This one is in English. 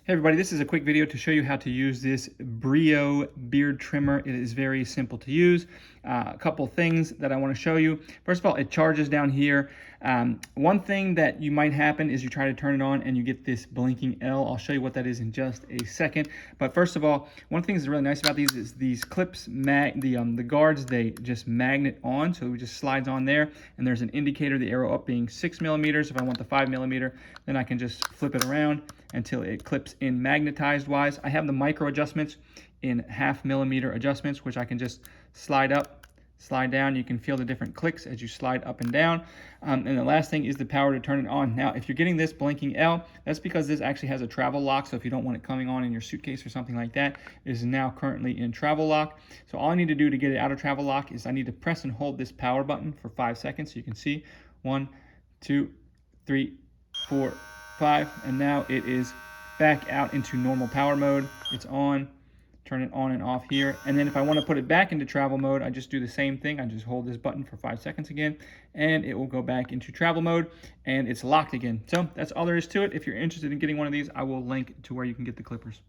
Hey everybody, this is a quick video to show you how to use this Brio beard trimmer. It is very simple to use. A couple things that I want to show you. First of all, it charges down here. One thing that you might happen is you try to turn it on and you get this blinking L. I'll show you what that is in just a second. But first of all, one thing that's really nice about these is these clips, the guards, they just magnet on, so it just slides on there. And there's an indicator, the arrow up being 6 millimeters. If I want the 5 millimeter, then I can just flip it around until it clips in magnetized wise. I have the micro adjustments in 0.5 millimeter adjustments, which I can just slide up, slide down. You can feel the different clicks as you slide up and down. And the last thing is the power to turn it on. Now, if you're getting this blinking L, that's because this actually has a travel lock. So if you don't want it coming on in your suitcase or something like that, it is now currently in travel lock. So all I need to do to get it out of travel lock is I need to press and hold this power button for 5 seconds. So you can see 1, 2, 3, 4, 5, and now it is back out into normal power mode. It's on. Turn it on and off here. And then if I want to put it back into travel mode, I just do the same thing. I just hold this button for 5 seconds again, and it will go back into travel mode, and it's locked again. So that's all there is to it. If you're interested in getting one of these, I will link to where you can get the clippers.